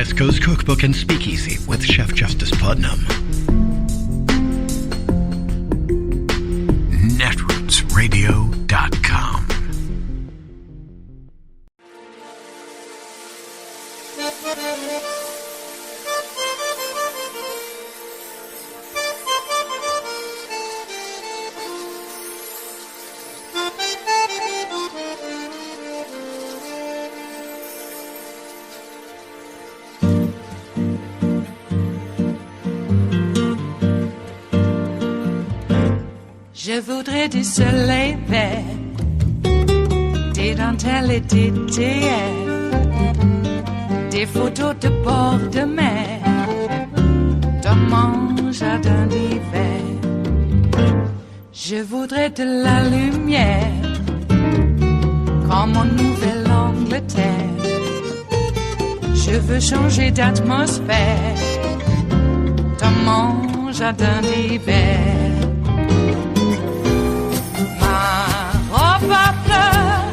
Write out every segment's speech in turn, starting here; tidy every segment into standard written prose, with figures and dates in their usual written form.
West Coast Cookbook and Speakeasy with Chef Justice Putnam. Netrootsradio.com. Je voudrais du soleil vert, des dentelles et des théières, des photos de bord de mer, dans mon jardin d'hiver. Je voudrais de la lumière, comme en Nouvelle-Angleterre. Je veux changer d'atmosphère, dans mon jardin d'hiver. Ma fleur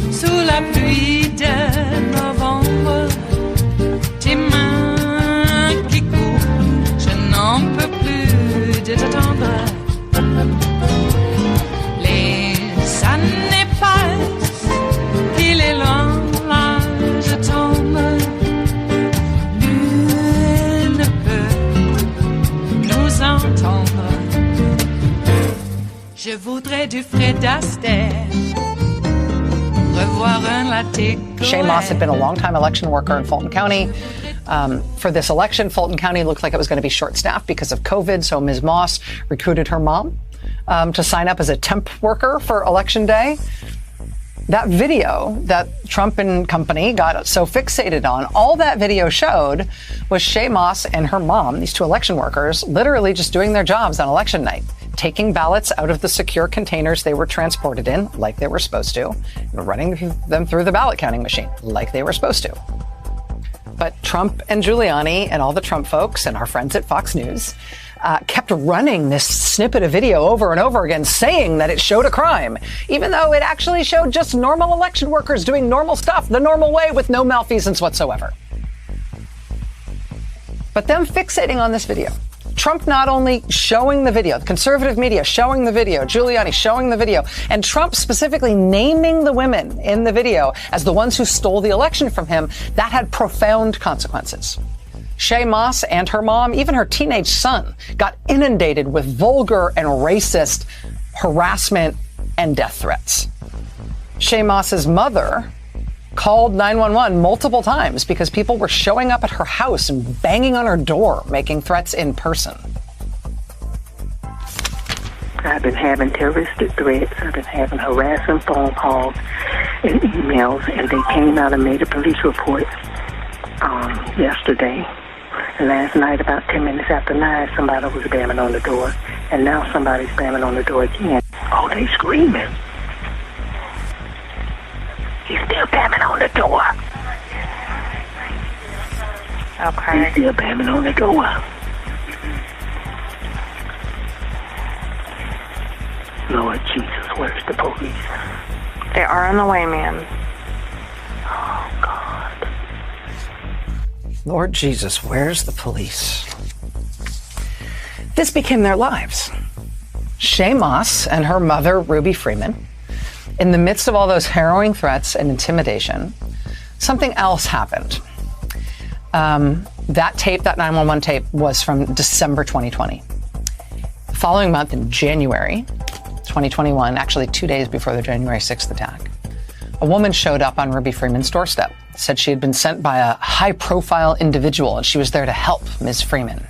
sous la pluie de novembre, tes mains qui courent, je n'en peux plus de t'attendre. Les années passent, il est loin, là je tombe. Nul ne peut nous entendre. Je voudrais du Fred Astaire, revoir un latte. Shay Moss had been a long-time election worker in Fulton County. For this election, Fulton County looked like it was going to be short-staffed because of COVID, so Ms. Moss recruited her mom to sign up as a temp worker for Election Day. That video that Trump and company got so fixated on, all that video showed was Shay Moss and her mom, these two election workers, literally just doing their jobs on election night, taking ballots out of the secure containers they were transported in, like they were supposed to, and running them through the ballot counting machine, like they were supposed to. But Trump and Giuliani and all the Trump folks and our friends at Fox News kept running this snippet of video over and over again, saying that it showed a crime, even though it actually showed just normal election workers doing normal stuff the normal way with no malfeasance whatsoever. But them fixating on this video, Trump not only showing the video, the conservative media showing the video, Giuliani showing the video, and Trump specifically naming the women in the video as the ones who stole the election from him, that had profound consequences. Shay Moss and her mom, even her teenage son, got inundated with vulgar and racist harassment and death threats. Shay Moss's mother called 911 multiple times because people were showing up at her house and banging on her door, making threats in person. I've been having terroristic threats. I've been having harassing phone calls and emails, and they came out and made a police report yesterday. And last night, about 10 minutes after 9, somebody was banging on the door, and now somebody's banging on the door again. Oh, they screaming. He's still banging on the door. Okay. He's still banging on the door. Lord Jesus, where's the police? They are on the way, ma'am. Oh, God. Lord Jesus, where's the police? This became their lives. Shay Moss and her mother, Ruby Freeman, in the midst of all those harrowing threats and intimidation, something else happened. That tape, that 911 tape, was from December 2020. The following month, in January 2021, actually 2 days before the January 6th attack, a woman showed up on Ruby Freeman's doorstep, said she had been sent by a high-profile individual and she was there to help Ms. Freeman.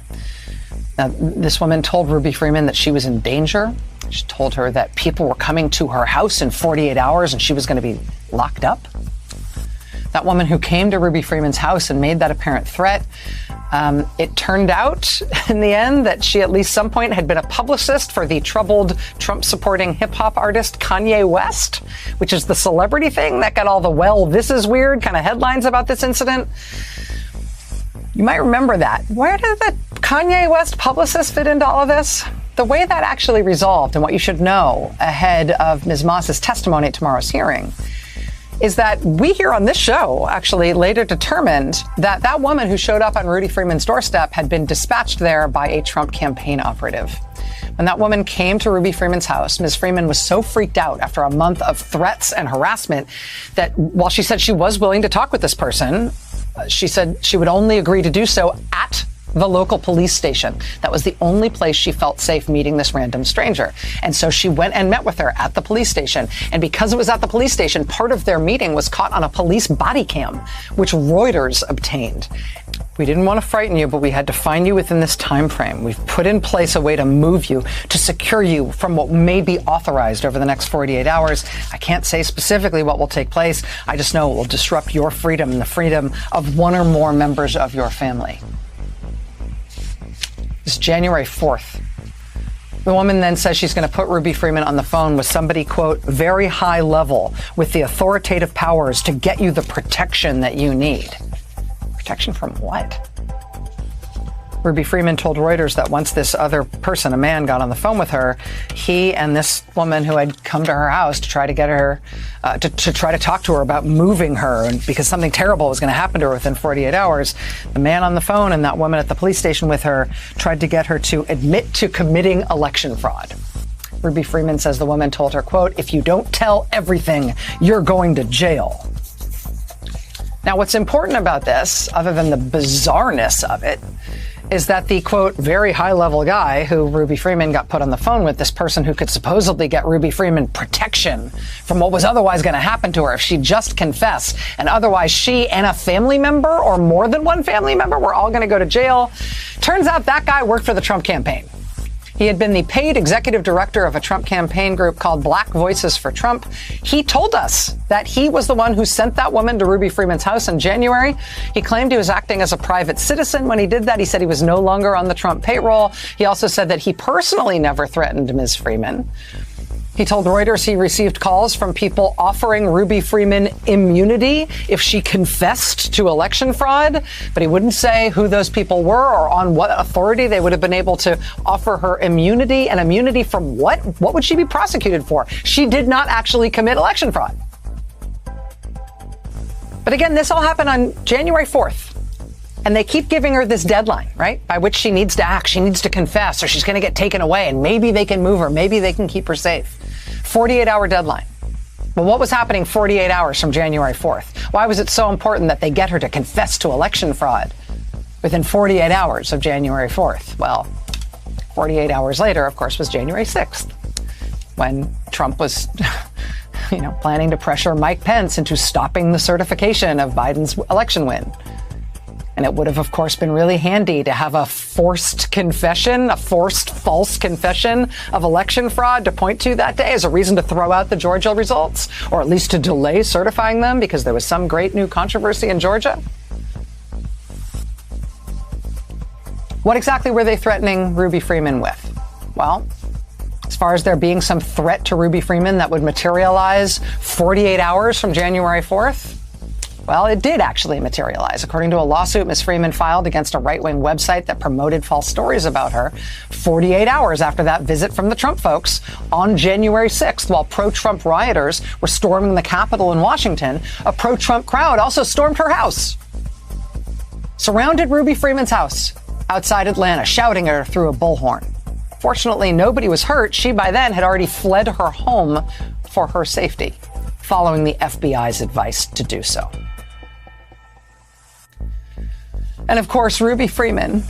Now, this woman told Ruby Freeman that she was in danger. She told her that people were coming to her house in 48 hours and she was going to be locked up. That woman who came to Ruby Freeman's house and made that apparent threat, it turned out in the end that she at least some point had been a publicist for the troubled Trump-supporting hip-hop artist Kanye West, which is the celebrity thing that got all the, well, this is weird kind of headlines about this incident. You might remember that. Where did the Kanye West publicist fit into all of this? The way that actually resolved, and what you should know ahead of Ms. Moss's testimony at tomorrow's hearing, is that we here on this show actually later determined that that woman who showed up on Rudy Freeman's doorstep had been dispatched there by a Trump campaign operative. When that woman came to Ruby Freeman's house, Ms. Freeman was so freaked out after a month of threats and harassment that while she said she was willing to talk with this person, she said she would only agree to do so at the local police station. That was the only place she felt safe meeting this random stranger. And so she went and met with her at the police station. And because it was at the police station, part of their meeting was caught on a police body cam, which Reuters obtained. We didn't want to frighten you, but we had to find you within this time frame. We've put in place a way to move you, to secure you from what may be authorized over the next 48 hours. I can't say specifically what will take place. I just know it will disrupt your freedom and the freedom of one or more members of your family. It's January 4th. The woman then says she's going to put Ruby Freeman on the phone with somebody, quote, very high level with the authoritative powers to get you the protection that you need. Protection from what? Ruby Freeman told Reuters that once this other person, a man, got on the phone with her, he and this woman who had come to her house to try to get her, to try to talk to her about moving her, and because something terrible was going to happen to her within 48 hours, the man on the phone and that woman at the police station with her tried to get her to admit to committing election fraud. Ruby Freeman says the woman told her, quote, if you don't tell everything, you're going to jail. Now, what's important about this, other than the bizarreness of it, is that the, quote, very high-level guy who Ruby Freeman got put on the phone with, this person who could supposedly get Ruby Freeman protection from what was otherwise going to happen to her if she just confessed, and otherwise she and a family member or more than one family member were all going to go to jail. Turns out that guy worked for the Trump campaign. He had been the paid executive director of a Trump campaign group called Black Voices for Trump. He told us that he was the one who sent that woman to Ruby Freeman's house in January. He claimed he was acting as a private citizen when he did that. He said he was no longer on the Trump payroll. He also said that he personally never threatened Ms. Freeman. He told Reuters he received calls from people offering Ruby Freeman immunity if she confessed to election fraud, but he wouldn't say who those people were or on what authority they would have been able to offer her immunity. And immunity from what? What would she be prosecuted for? She did not actually commit election fraud. But again, this all happened on January 4th. And they keep giving her this deadline, right, by which she needs to act. She needs to confess or she's going to get taken away, and maybe they can move her. Maybe they can keep her safe. 48-hour deadline. Well, what was happening 48 hours from January 4th? Why was it so important that they get her to confess to election fraud within 48 hours of January 4th? Well, 48 hours later, of course, was January 6th, when Trump was planning to pressure Mike Pence into stopping the certification of Biden's election win. And it would have, of course, been really handy to have a forced confession, a forced false confession of election fraud to point to that day as a reason to throw out the Georgia results, or at least to delay certifying them because there was some great new controversy in Georgia. What exactly were they threatening Ruby Freeman with? Well, as far as there being some threat to Ruby Freeman that would materialize 48 hours from January 4th, well, it did actually materialize. According to a lawsuit Ms. Freeman filed against a right-wing website that promoted false stories about her, 48 hours after that visit from the Trump folks on January 6th, while pro-Trump rioters were storming the Capitol in Washington, a pro-Trump crowd also stormed her house, surrounded Ruby Freeman's house outside Atlanta, shouting at her through a bullhorn. Fortunately, nobody was hurt. She, by then, had already fled her home for her safety, following the FBI's advice to do so. And of course, Ruby Freeman,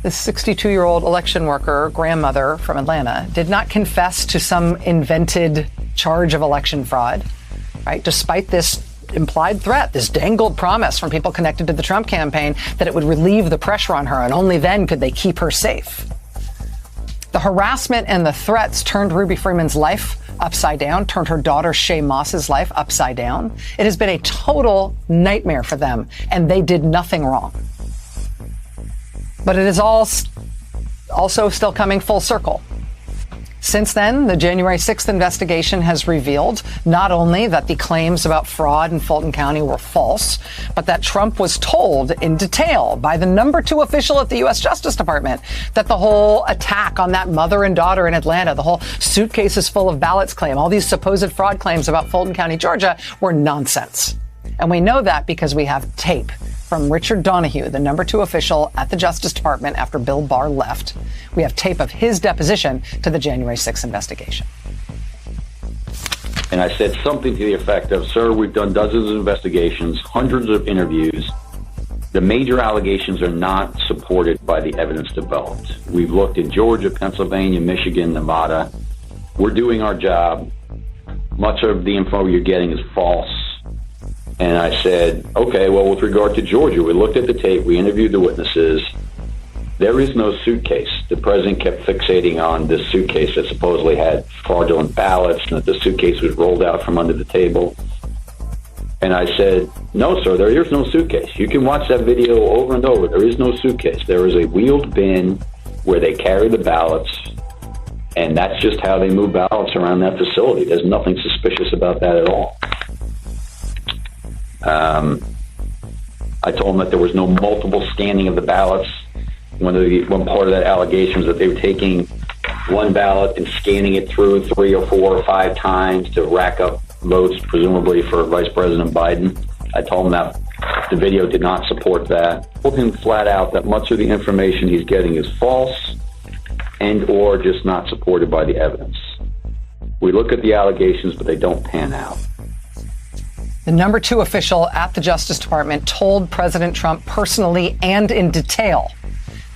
this 62-year-old election worker, grandmother from Atlanta, did not confess to some invented charge of election fraud, right? Despite this implied threat, this dangled promise from people connected to the Trump campaign that it would relieve the pressure on her, and only then could they keep her safe. The harassment and the threats turned Ruby Freeman's life upside down, turned her daughter Shay Moss's life upside down. It has been a total nightmare for them, and they did nothing wrong. But it is all also still coming full circle. Since then, the January 6th investigation has revealed not only that the claims about fraud in Fulton County were false, but that Trump was told in detail by the number 2 official at the U.S. Justice Department that the whole attack on that mother and daughter in Atlanta, the whole suitcases full of ballots claim, all these supposed fraud claims about Fulton County, Georgia, were nonsense. And we know that because we have tape from Richard Donahue, the number 2 official at the Justice Department after Bill Barr left. We have tape of his deposition to the January 6th investigation. And I said something to the effect of, sir, we've done dozens of investigations, hundreds of interviews. The major allegations are not supported by the evidence developed. We've looked in Georgia, Pennsylvania, Michigan, Nevada. We're doing our job. Much of the info you're getting is false. And I said, okay, well, with regard to Georgia, we looked at the tape, we interviewed the witnesses. There is no suitcase. The president kept fixating on this suitcase that supposedly had fraudulent ballots and that the suitcase was rolled out from under the table. And I said, no, sir, there is no suitcase. You can watch that video over and over. There is no suitcase. There is a wheeled bin where they carry the ballots, and that's just how they move ballots around that facility. There's nothing suspicious about that at all. I told them that there was no multiple scanning of the ballots. One part of that allegation was that they were taking one ballot and scanning it through 3 or 4 or 5 times to rack up votes, presumably for Vice President Biden. I told him that the video did not support that. I told him flat out that much of the information he's getting is false and or just not supported by the evidence. We look at the allegations, but they don't pan out. The number 2 official at the Justice Department told President Trump personally and in detail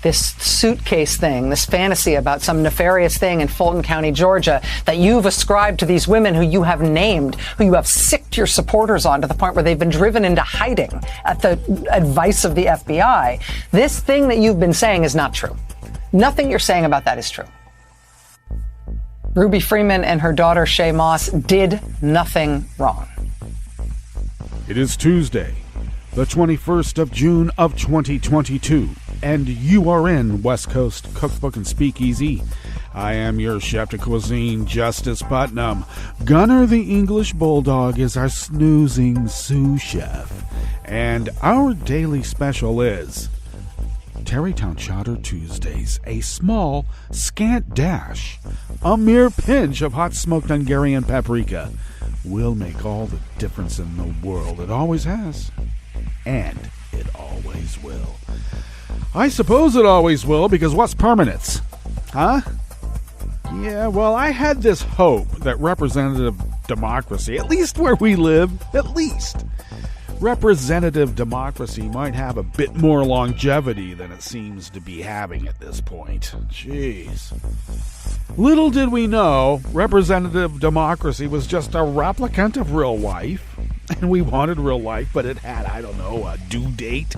this suitcase thing, this fantasy about some nefarious thing in Fulton County, Georgia, that you've ascribed to these women who you have named, who you have sicked your supporters on to the point where they've been driven into hiding at the advice of the FBI. This thing that you've been saying is not true. Nothing you're saying about that is true. Ruby Freeman and her daughter Shay Moss did nothing wrong. It is Tuesday, the 21st of June of 2022, and you are in West Coast Cookbook and Speakeasy. I am your chef de cuisine, Justice Putnam. Gunner the English Bulldog is our snoozing sous chef, and our daily special is Tarrytown Chowder Tuesdays, a small, scant dash, a mere pinch of hot smoked Hungarian paprika will make all the difference in the world. It always has, and it always will. I suppose it always will, because what's permanence? Huh? Yeah, well, I had this hope that representative democracy, at least where we live, at least, representative democracy might have a bit more longevity than it seems to be having at this point. Jeez. Little did we know, representative democracy was just a replicant of real life. And we wanted real life, but it had, I don't know, a due date.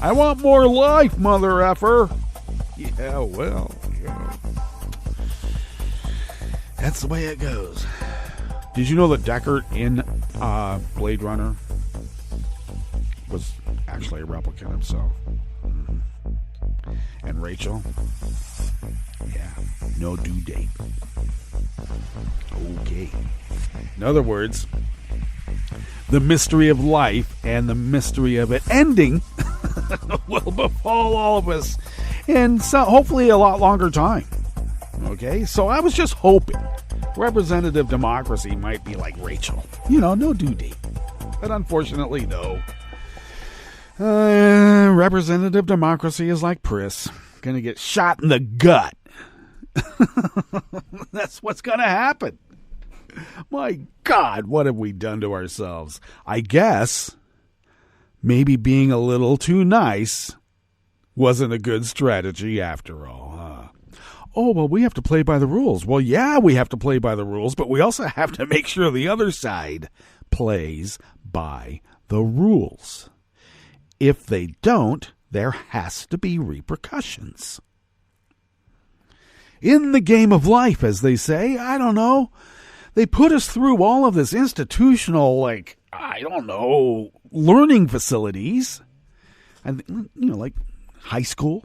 I want more life, mother effer. Yeah, well, yeah. That's the way it goes. Did you know that Deckard in Blade Runner was actually a replicant himself? Mm-hmm. And Rachel? Yeah, no due date. Okay. In other words, the mystery of life and the mystery of it ending will befall all of us in hopefully a lot longer time. Okay, so I was just hoping representative democracy might be like Rachel. You know, no due date. But unfortunately, no. Representative democracy is like Pris. Gonna get shot in the gut. That's what's gonna happen. My God, what have we done to ourselves? I guess maybe being a little too nice wasn't a good strategy after all, huh? Oh, well, we have to play by the rules. Well, yeah, we have to play by the rules, but we also have to make sure the other side plays by the rules. If they don't, there has to be repercussions. In the game of life, as they say, I don't know, they put us through all of this institutional, learning facilities. And, like high school,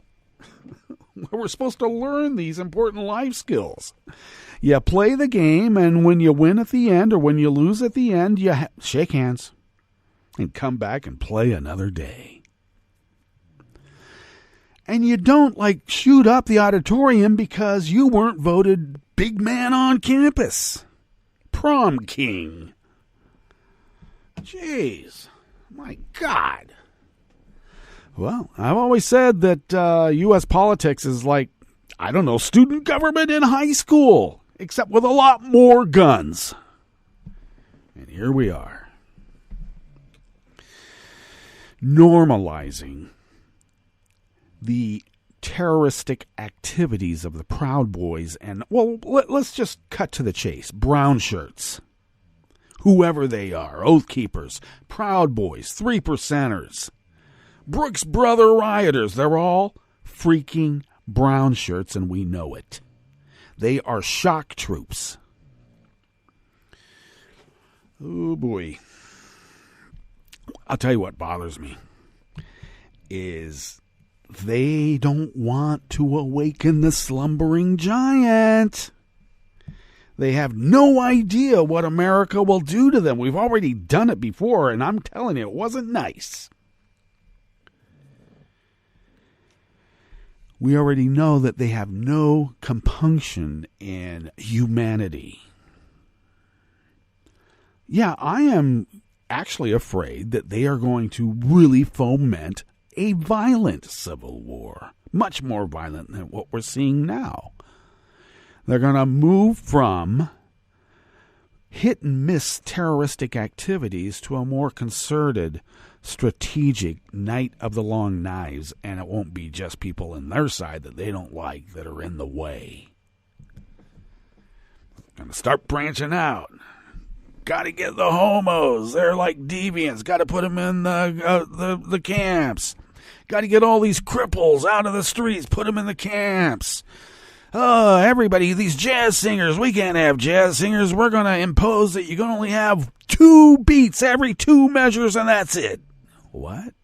where we're supposed to learn these important life skills. You play the game, and when you win at the end or when you lose at the end, you shake hands and come back and play another day. And you don't shoot up the auditorium because you weren't voted big man on campus, prom king. Jeez, my God. Well, I've always said that U.S. politics is student government in high school, except with a lot more guns. And here we are. Normalizing the terroristic activities of the Proud Boys and, let's just cut to the chase. Brown shirts. Whoever they are. Oath Keepers. Proud Boys. 3%ers. Brooks Brother rioters. They're all freaking brown shirts, and we know it. They are shock troops. Oh, boy. I'll tell you what bothers me is they don't want to awaken the slumbering giant. They have no idea what America will do to them. We've already done it before, and I'm telling you, it wasn't nice. We already know that they have no compunction in humanity. Yeah, I am actually afraid that they are going to really foment a violent civil war, much more violent than what we're seeing now. They're going to move from hit-and-miss terroristic activities to a more concerted, strategic night of the long knives, and it won't be just people on their side that they don't like that are in the way. Going to start branching out. Got to get the homos. They're like deviants. Got to put them in the camps. Got to get all these cripples out of the streets. Put them in the camps. Oh, everybody, these jazz singers. We can't have jazz singers. We're going to impose that you can only have 2 beats every 2 measures, and that's it. What?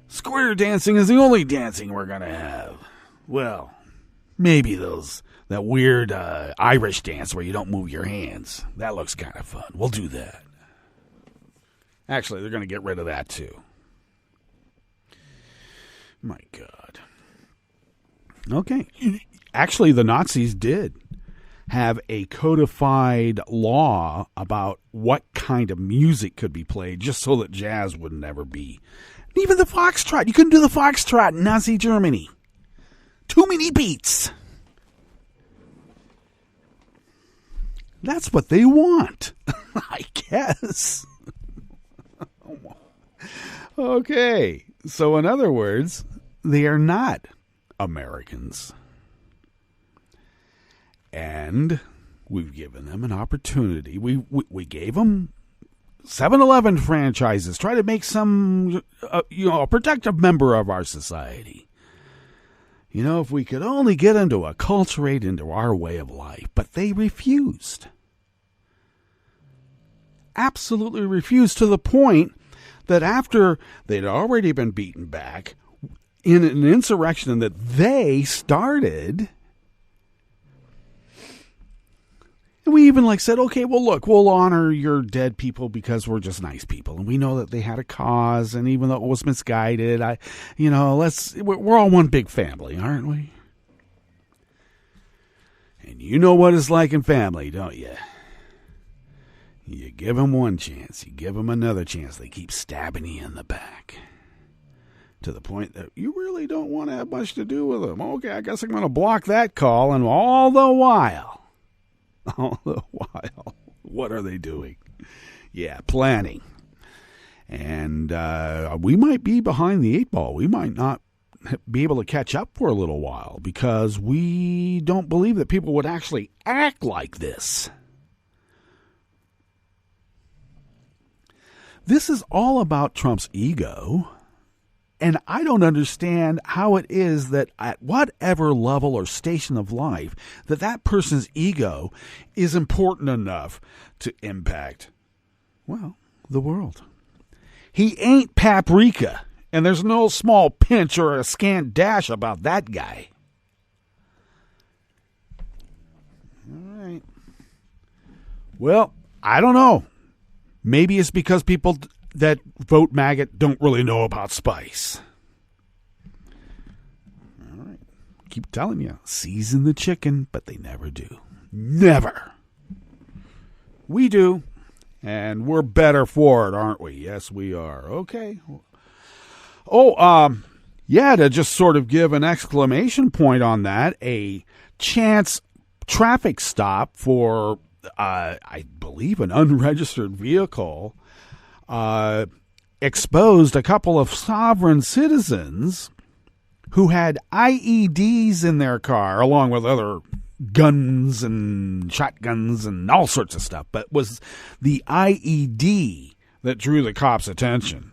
Square dancing is the only dancing we're going to have. Well, maybe that weird Irish dance where you don't move your hands. That looks kind of fun. We'll do that. Actually, they're going to get rid of that too. My God. Okay. Actually, the Nazis did have a codified law about what kind of music could be played just so that jazz would never be. Even the foxtrot. You couldn't do the foxtrot in Nazi Germany. Too many beats. That's what they want, I guess. Okay. So in other words, they are not Americans. And we've given them an opportunity. We gave them 7-Eleven franchises. Try to make some, a productive member of our society. If we could only get them to acculturate into our way of life. But they refused. Absolutely refused, to the point that after they'd already been beaten back in an insurrection that they started, we even said, okay, well, look, we'll honor your dead people because we're just nice people. And we know that they had a cause. And even though it was misguided, we're all one big family, aren't we? And you know what it's like in family, don't you? You give them one chance, you give them another chance. They keep stabbing you in the back to the point that you really don't want to have much to do with them. Okay, I guess I'm going to block that call. And all the while, what are they doing? Yeah, planning. And we might be behind the 8 ball. We might not be able to catch up for a little while because we don't believe that people would actually act like this. This is all about Trump's ego, and I don't understand how it is that at whatever level or station of life that person's ego is important enough to impact, the world. He ain't paprika And there's no small pinch or a scant dash about that guy. All right. Well, I don't know. Maybe it's because people that vote maggot don't really know about spice. All right. Keep telling you, season the chicken, but they never do. Never. We do. And we're better for it, aren't we? Yes, we are. Okay. Yeah, to just sort of give an exclamation point on that, a chance traffic stop for, I believe, an unregistered vehicle exposed a couple of sovereign citizens who had IEDs in their car, along with other guns and shotguns and all sorts of stuff. But it was the IED that drew the cops' attention.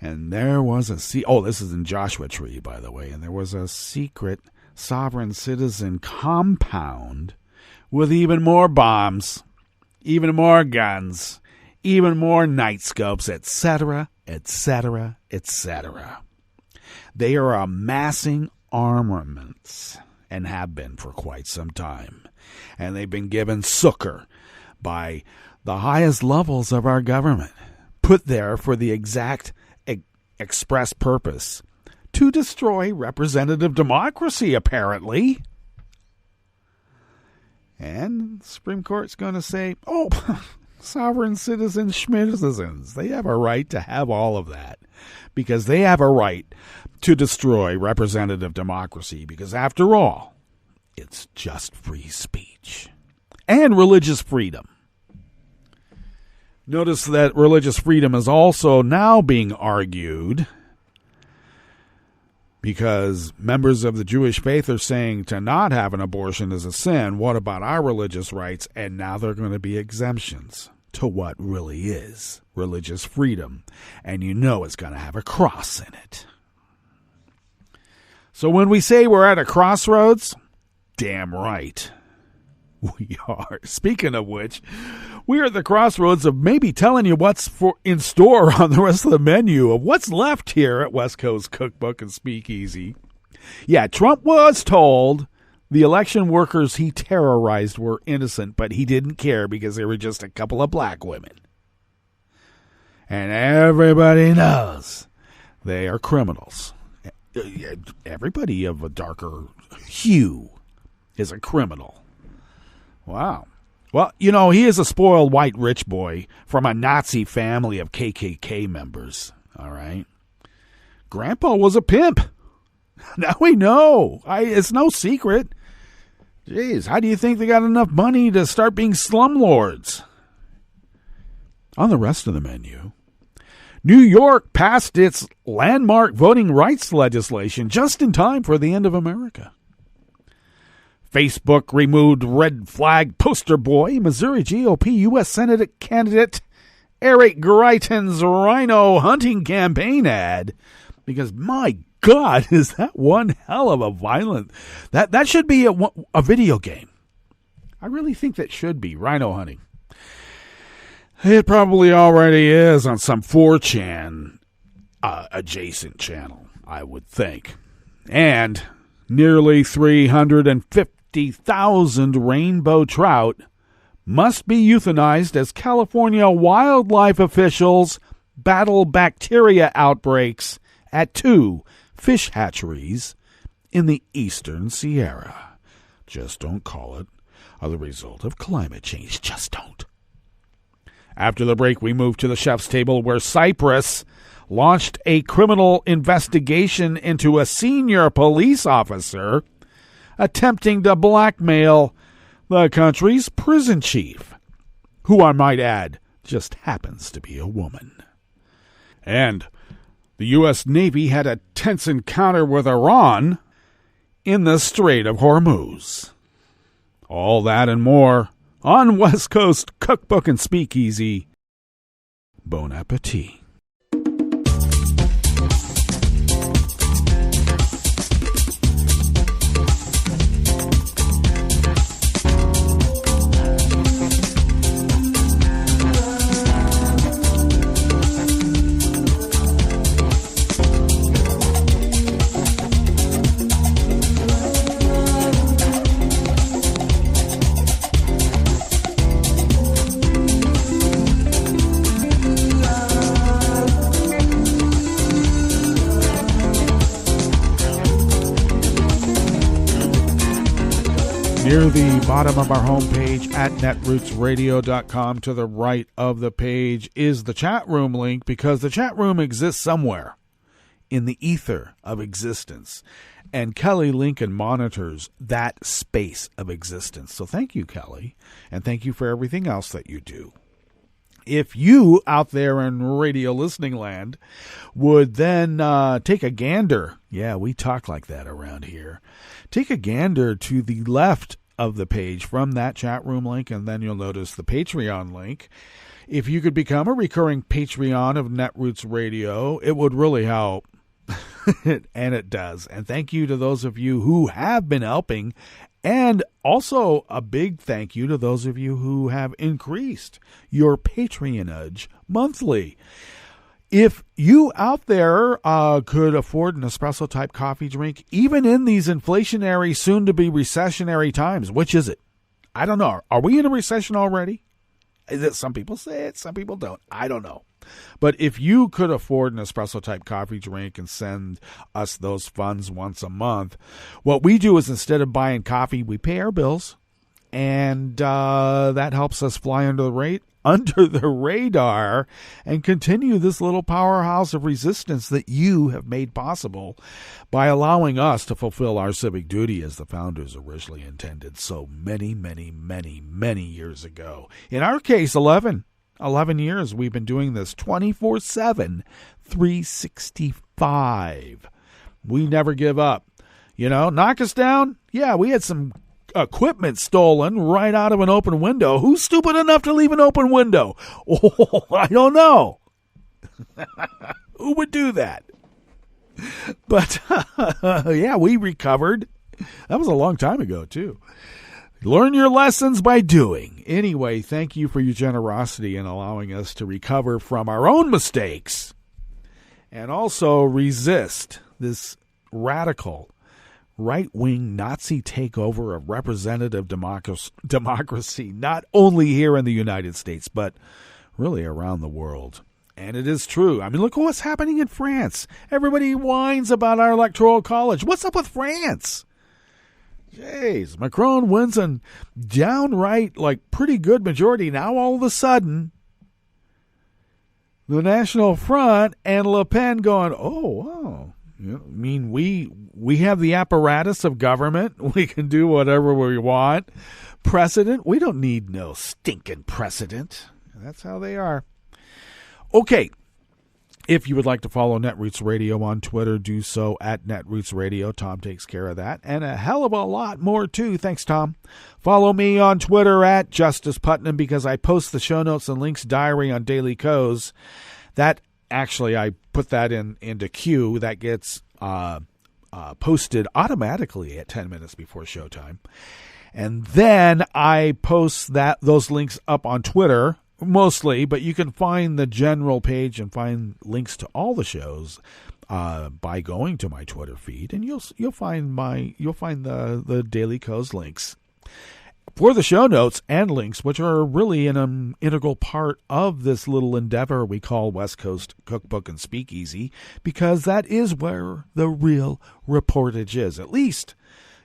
And there was this is in Joshua Tree, by the way, and there was a secret sovereign citizen compound with even more bombs, even more guns, even more night scopes, etc., etc., etc. They are amassing armaments and have been for quite some time. And they've been given succor by the highest levels of our government, put there for the exact express purpose to destroy representative democracy, apparently. And the Supreme Court's going to say, sovereign citizens, schmitzens, they have a right to have all of that because they have a right to destroy representative democracy because, after all, it's just free speech and religious freedom. Notice that religious freedom is also now being argued because members of the Jewish faith are saying to not have an abortion is a sin. What about our religious rights? And now there are going to be exemptions to what really is religious freedom. And you know it's going to have a cross in it. So when we say we're at a crossroads, damn right we are. Speaking of which, we are at the crossroads of maybe telling you what's in store on the rest of the menu of what's left here at West Coast Cookbook and Speakeasy. Yeah, Trump was told the election workers he terrorized were innocent, but he didn't care because they were just a couple of black women. And everybody knows they are criminals. Everybody of a darker hue is a criminal. Wow. Well, you know, he is a spoiled white rich boy from a Nazi family of KKK members. All right. Grandpa was a pimp. Now we know. It's no secret. Jeez, how do you think they got enough money to start being slumlords? On the rest of the menu, New York passed its landmark voting rights legislation just in time for the end of America. Facebook removed red flag poster boy, Missouri GOP U.S. Senate candidate Eric Greitens' rhino hunting campaign ad because, my God, is that one hell of a violent... That should be a video game. I really think that should be rhino hunting. It probably already is on some 4chan adjacent channel, I would think. And nearly 350,000 rainbow trout must be euthanized as California wildlife officials battle bacteria outbreaks at 2 fish hatcheries in the eastern Sierra. Just don't call it the result of climate change. Just don't. After the break, we move to the chef's table where Cyprus launched a criminal investigation into a senior police officer attempting to blackmail the country's prison chief, who I might add just happens to be a woman. And the U.S. Navy had a tense encounter with Iran in the Strait of Hormuz. All that and more on West Coast Cookbook and Speakeasy. Bon appetit. Near the bottom of our homepage at netrootsradio.com, to the right of the page, is the chat room link, because the chat room exists somewhere in the ether of existence. And Kelly Lincoln monitors that space of existence. So thank you, Kelly, and thank you for everything else that you do. If you out there in radio listening land would then take a gander, yeah, we talk like that around here, take a gander to the left of the page from that chat room link, and then you'll notice the Patreon link. If you could become a recurring Patreon of Netroots Radio, it would really help. And it does. And thank you to those of you who have been helping. And also a big thank you to those of you who have increased your patronage monthly. If you out there could afford an espresso-type coffee drink, even in these inflationary, soon-to-be recessionary times, which is it? I don't know. Are we in a recession already? Some people say it, some people don't. I don't know. But if you could afford an espresso-type coffee drink and send us those funds once a month, what we do is, instead of buying coffee, we pay our bills, and that helps us fly under the radar and continue this little powerhouse of resistance that you have made possible by allowing us to fulfill our civic duty as the founders originally intended so many, many, many, many years ago. In our case, 11 years we've been doing this 24/7, 365. We never give up. You know, knock us down? Yeah, we had some equipment stolen right out of an open window. Who's stupid enough to leave an open window? Oh, I don't know. Who would do that? But, yeah, we recovered. That was a long time ago, too. Learn your lessons by doing. Anyway, thank you for your generosity in allowing us to recover from our own mistakes and also resist this radical right-wing Nazi takeover of representative democracy, not only here in the United States, but really around the world. And it is true. I mean, look at what's happening in France. Everybody whines about our electoral college. What's up with France? Jeez, Macron wins a downright, pretty good majority. Now, all of a sudden, the National Front and Le Pen going, oh, wow. I mean, we have the apparatus of government. We can do whatever we want. Precedent? We don't need no stinking precedent. That's how they are. Okay. If you would like to follow Netroots Radio on Twitter, do so at Netroots Radio. Tom takes care of that. And a hell of a lot more, too. Thanks, Tom. Follow me on Twitter at Justice Putnam, because I post the show notes and links diary on Daily Co's. That, actually, I put that into queue. That gets posted automatically at 10 minutes before showtime. And then I post those links up on Twitter, mostly, but you can find the general page and find links to all the shows by going to my Twitter feed, and you'll find the Daily Co's links for the show notes and links, which are really an integral part of this little endeavor we call West Coast Cookbook and Speakeasy, because that is where the real reportage is, at least,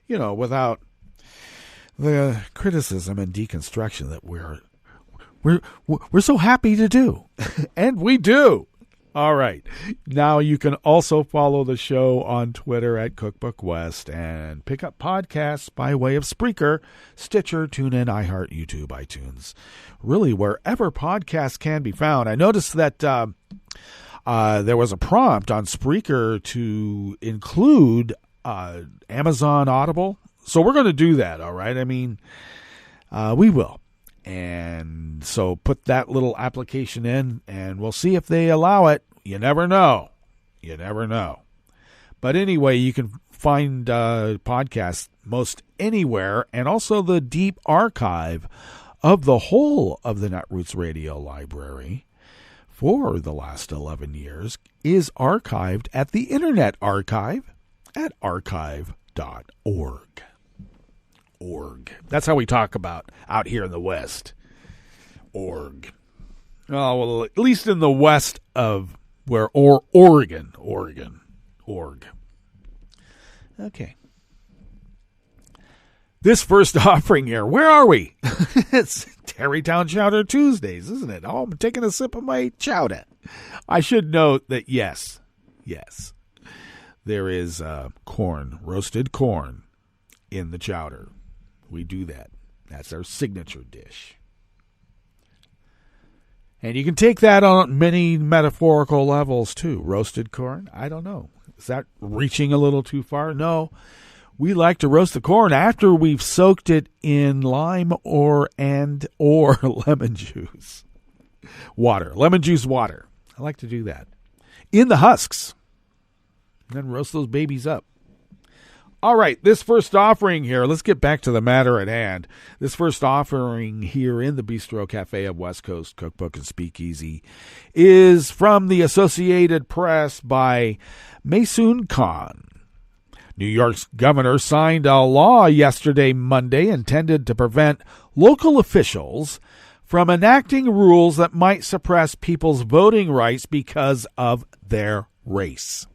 without the criticism and deconstruction that we're so happy to do. And we do. All right. Now you can also follow the show on Twitter at Cookbook West and pick up podcasts by way of Spreaker, Stitcher, TuneIn, iHeart, YouTube, iTunes. Really, wherever podcasts can be found. I noticed that there was a prompt on Spreaker to include Amazon Audible. So we're going to do that, all right? I mean, we will. And so put that little application in, and we'll see if they allow it. You never know. You never know. But anyway, you can find podcasts most anywhere, and also the deep archive of the whole of the Netroots Radio library for the last 11 years is archived at the Internet Archive at archive.org. That's how we talk about out here in the West. Org. Oh, well, at least in the west of Oregon. Org. Okay. This first offering here, where are we? It's Tarrytown Chowder Tuesdays, isn't it? Oh, I'm taking a sip of my chowder. I should note that, yes, there is corn, roasted corn in the chowder. We do that. That's our signature dish. And you can take that on many metaphorical levels, too. Roasted corn? I don't know. Is that reaching a little too far? No. We like to roast the corn after we've soaked it in lime or lemon juice. Lemon juice water. I like to do that. In the husks. And then roast those babies up. All right, this first offering here, let's get back to the matter at hand. This first offering here in the Bistro Cafe of West Coast Cookbook and Speakeasy is from the Associated Press by Maysoon Khan. New York's governor signed a law yesterday, Monday, intended to prevent local officials from enacting rules that might suppress people's voting rights because of their race.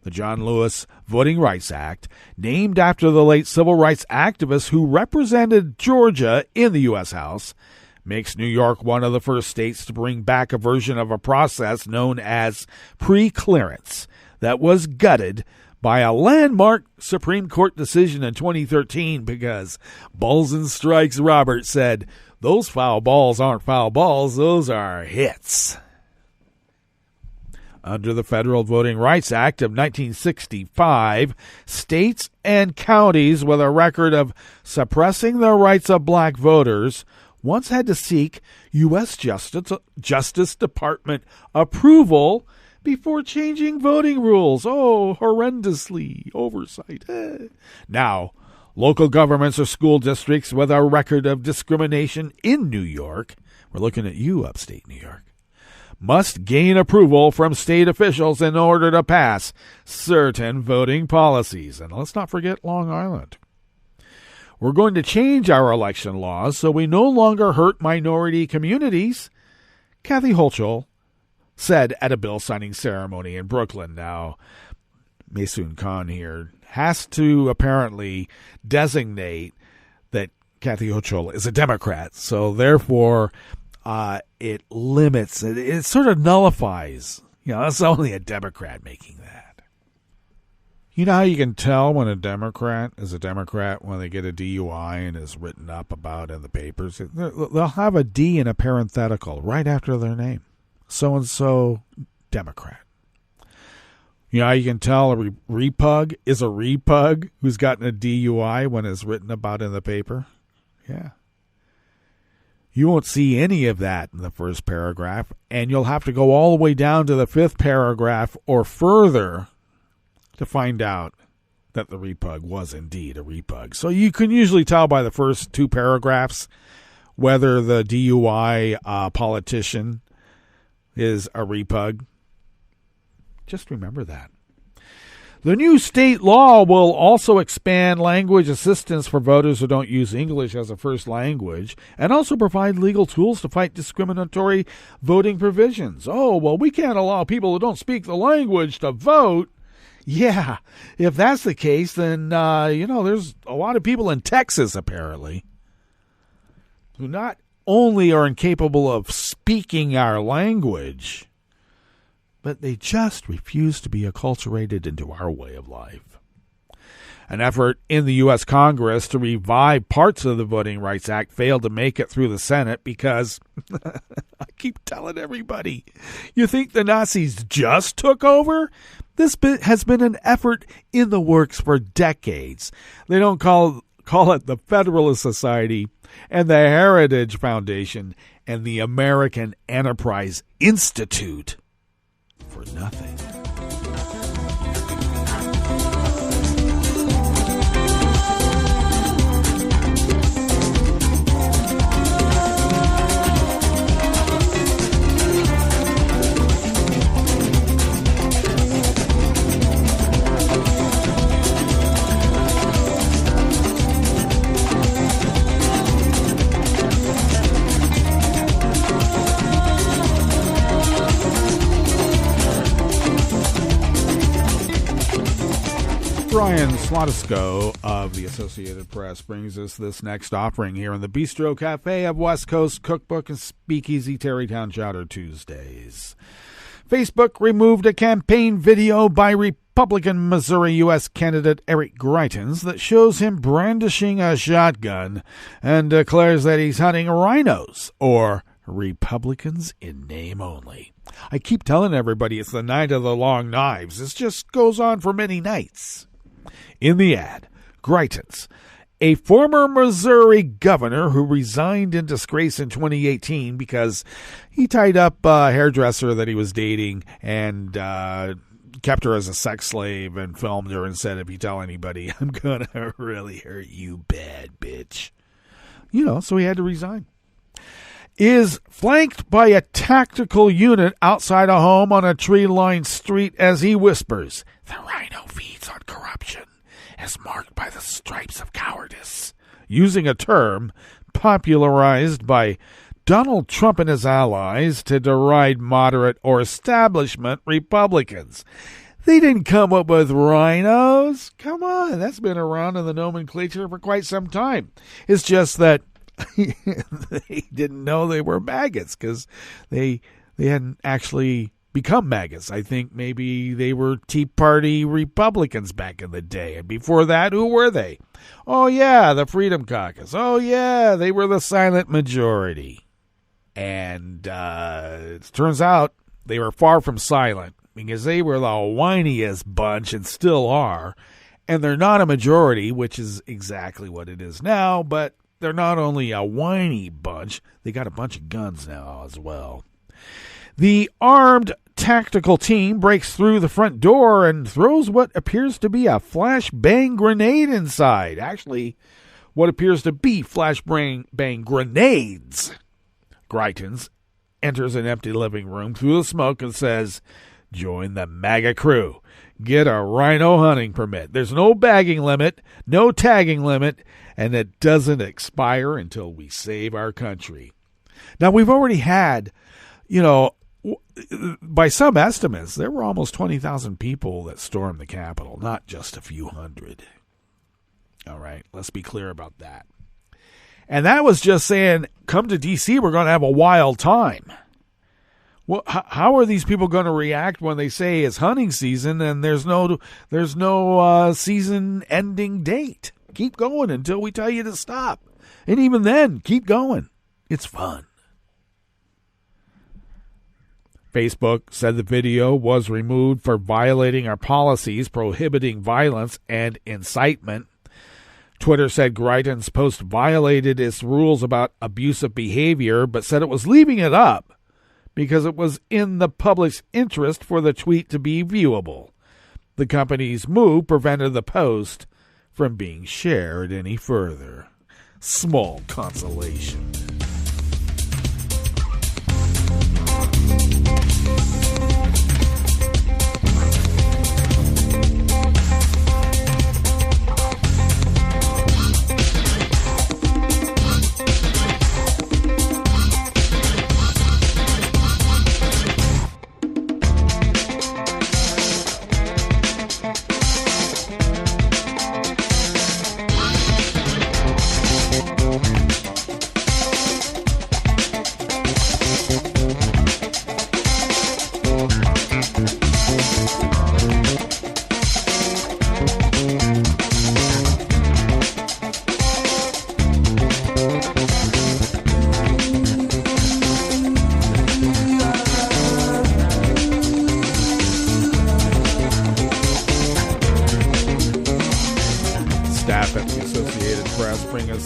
The John Lewis Voting Rights Act, named after the late civil rights activist who represented Georgia in the U.S. House, makes New York one of the first states to bring back a version of a process known as pre-clearance that was gutted by a landmark Supreme Court decision in 2013 because Balls and Strikes Robert said, "Those foul balls aren't foul balls, those are hits." Under the Federal Voting Rights Act of 1965, states and counties with a record of suppressing the rights of black voters once had to seek U.S. Justice Department approval before changing voting rules. Oh, horrendously oversight. Now, local governments or school districts with a record of discrimination in New York, we're looking at you, upstate New York, must gain approval from state officials in order to pass certain voting policies. And let's not forget Long Island. We're going to change our election laws so we no longer hurt minority communities, Kathy Hochul said at a bill signing ceremony in Brooklyn. Now, Maysoon Khan here has to apparently designate that Kathy Hochul is a Democrat. So therefore, it limits, it sort of nullifies. It's only a Democrat making that. You know how you can tell when a Democrat is a Democrat when they get a DUI and is written up about in the papers? They'll have a D in a parenthetical right after their name. So-and-so Democrat. You know how you can tell a repug is a repug who's gotten a DUI when it's written about in the paper? Yeah. You won't see any of that in the first paragraph, and you'll have to go all the way down to the fifth paragraph or further to find out that the repug was indeed a repug. So you can usually tell by the first two paragraphs whether the DUI politician is a repug. Just remember that. The new state law will also expand language assistance for voters who don't use English as a first language and also provide legal tools to fight discriminatory voting provisions. Oh, well, we can't allow people who don't speak the language to vote. Yeah, if that's the case, then, there's a lot of people in Texas, apparently, who not only are incapable of speaking our language, but they just refuse to be acculturated into our way of life. An effort in the U.S. Congress to revive parts of the Voting Rights Act failed to make it through the Senate because, I keep telling everybody, you think the Nazis just took over? This has been an effort in the works for decades. They don't call it the Federalist Society and the Heritage Foundation and the American Enterprise Institute for nothing. Brian Slottisco of the Associated Press brings us this next offering here in the Bistro Cafe of West Coast Cookbook and Speakeasy Tarrytown Chowder Tuesdays. Facebook removed a campaign video by Republican Missouri U.S. candidate Eric Greitens that shows him brandishing a shotgun and declares that he's hunting rhinos, or Republicans in name only. I keep telling everybody it's the night of the long knives. This just goes on for many nights. In the ad, Greitens, a former Missouri governor who resigned in disgrace in 2018 because he tied up a hairdresser that he was dating and kept her as a sex slave and filmed her and said, if you tell anybody, I'm going to really hurt you bad, bitch. So he had to resign. Is flanked by a tactical unit outside a home on a tree-lined street as he whispers, the rhino feeds on corruption, as marked by the stripes of cowardice, using a term popularized by Donald Trump and his allies to deride moderate or establishment Republicans. They didn't come up with rhinos. Come on, that's been around in the nomenclature for quite some time. It's just that they didn't know they were maggots because they hadn't actually become maggots. I think maybe they were Tea Party Republicans back in the day. And before that, who were they? Oh, yeah, the Freedom Caucus. Oh, yeah, they were the silent majority. And it turns out they were far from silent because they were the whiniest bunch and still are. And they're not a majority, which is exactly what it is now, but they're not only a whiny bunch, they got a bunch of guns now as well. The armed tactical team breaks through the front door and throws what appears to be a flashbang grenade inside. Actually, what appears to be flashbang grenades. Greitens enters an empty living room through the smoke and says, join the MAGA crew. Get a rhino hunting permit. There's no bagging limit, no tagging limit, and it doesn't expire until we save our country. Now, we've already had, by some estimates, there were almost 20,000 people that stormed the Capitol, not just a few hundred. All right, let's be clear about that. And that was just saying, come to D.C., we're going to have a wild time. Well, how are these people going to react when they say it's hunting season and there's no season ending date? Keep going until we tell you to stop. And even then, keep going. It's fun. Facebook said the video was removed for violating our policies prohibiting violence and incitement. Twitter said Greitens' post violated its rules about abusive behavior, but said it was leaving it up because it was in the public's interest for the tweet to be viewable. The company's move prevented the post from being shared any further. Small consolation.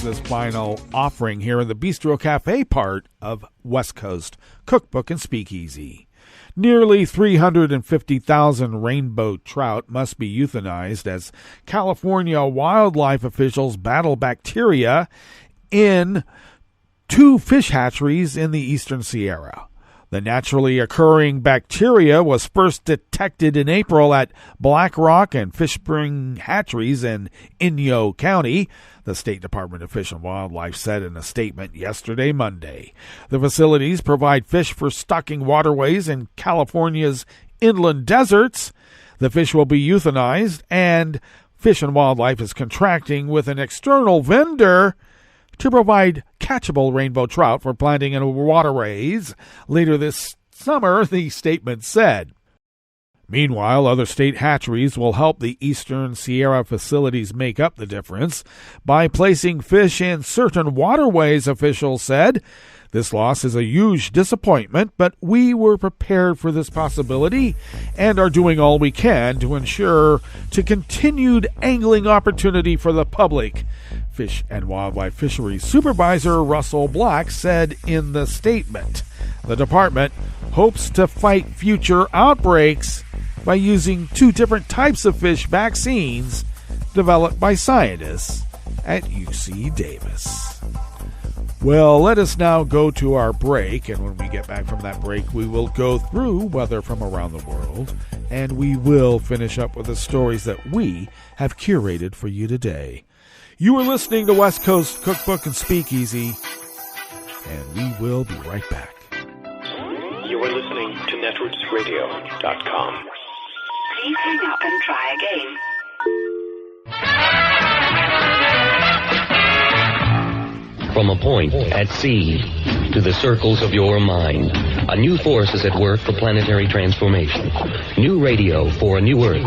This final offering here in the Bistro Cafe part of West Coast Cookbook and Speakeasy. Nearly 350,000 rainbow trout must be euthanized as California wildlife officials battle bacteria in 2 fish hatcheries in the eastern Sierra. The naturally occurring bacteria was first detected in April at Black Rock and Fish Spring hatcheries in Inyo County, the State Department of Fish and Wildlife said in a statement yesterday, Monday. The facilities provide fish for stocking waterways in California's inland deserts. The fish will be euthanized and Fish and Wildlife is contracting with an external vendor to provide catchable rainbow trout for planting in waterways later this summer, the statement said. Meanwhile, other state hatcheries will help the Eastern Sierra facilities make up the difference by placing fish in certain waterways, officials said. This loss is a huge disappointment, but we were prepared for this possibility and are doing all we can to ensure to continued angling opportunity for the public. Fish and Wildlife Fisheries Supervisor Russell Black said in the statement. The department hopes to fight future outbreaks by using 2 different types of fish vaccines developed by scientists at UC Davis. Well, let us now go to our break, and when we get back from that break, we will go through weather from around the world, and we will finish up with the stories that we have curated for you today. You are listening to West Coast Cookbook and Speakeasy, and we will be right back. You are listening to netrootsradio.com. Please hang up and try again. From a point at sea to the circles of your mind, a new force is at work for planetary transformation. New radio for a new Earth.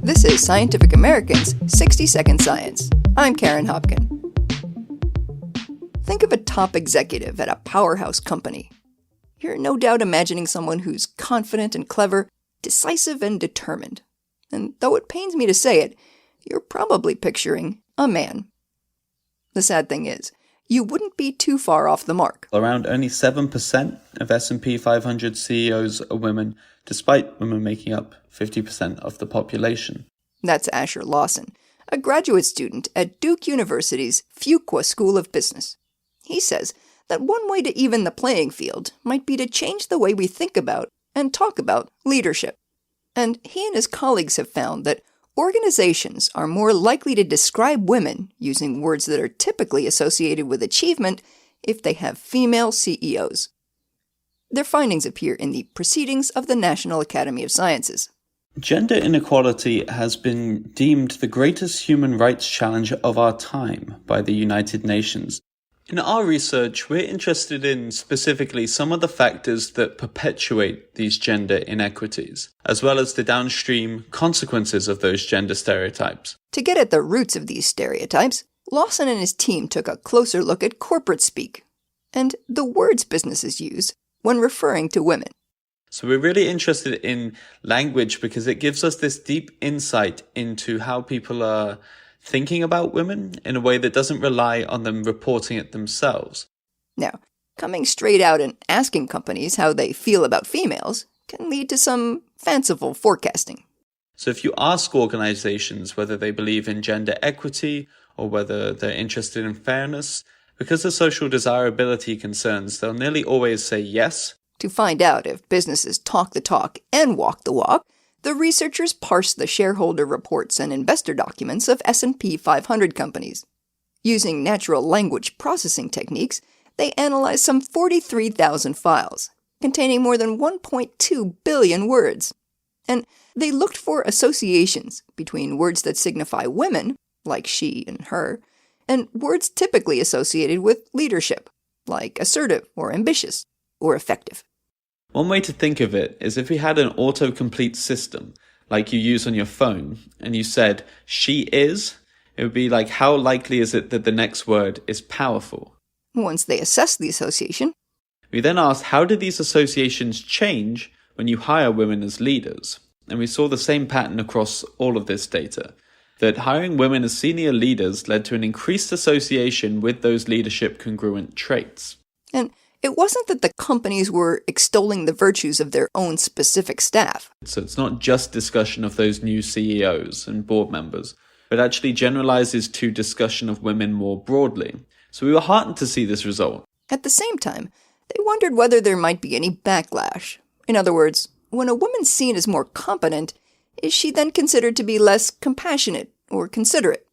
This is Scientific American's 60-Second Science. I'm Karen Hopkin. Think of a top executive at a powerhouse company. You're no doubt imagining someone who's confident and clever, decisive and determined. And though it pains me to say it, you're probably picturing a man. The sad thing is, you wouldn't be too far off the mark. Around only 7% of S&P 500 CEOs are women, despite women making up 50% of the population. That's Asher Lawson, a graduate student at Duke University's Fuqua School of Business. He says that one way to even the playing field might be to change the way we think about and talk about leadership. And he and his colleagues have found that organizations are more likely to describe women using words that are typically associated with achievement if they have female CEOs. Their findings appear in the Proceedings of the National Academy of Sciences. Gender inequality has been deemed the greatest human rights challenge of our time by the United Nations. In our research, we're interested in specifically some of the factors that perpetuate these gender inequities, as well as the downstream consequences of those gender stereotypes. To get at the roots of these stereotypes, Lawson and his team took a closer look at corporate speak and the words businesses use when referring to women. So we're really interested in language because it gives us this deep insight into how people are thinking about women in a way that doesn't rely on them reporting it themselves. Now, coming straight out and asking companies how they feel about females can lead to some fanciful forecasting. So if you ask organizations whether they believe in gender equity or whether they're interested in fairness, because of social desirability concerns, they'll nearly always say yes. To find out if businesses talk the talk and walk the walk, the researchers parsed the shareholder reports and investor documents of S&P 500 companies. Using natural language processing techniques, they analyzed some 43,000 files, containing more than 1.2 billion words. And they looked for associations between words that signify women, like she and her, and words typically associated with leadership, like assertive or ambitious or effective. One way to think of it is if we had an autocomplete system, like you use on your phone, and you said, she is, it would be like, how likely is it that the next word is powerful? Once they assessed the association, we then asked, how do these associations change when you hire women as leaders? And we saw the same pattern across all of this data, that hiring women as senior leaders led to an increased association with those leadership congruent traits. And it wasn't that the companies were extolling the virtues of their own specific staff. So it's not just discussion of those new CEOs and board members, but actually generalizes to discussion of women more broadly. So we were heartened to see this result. At the same time, they wondered whether there might be any backlash. In other words, when a woman's seen as more competent, is she then considered to be less compassionate or considerate?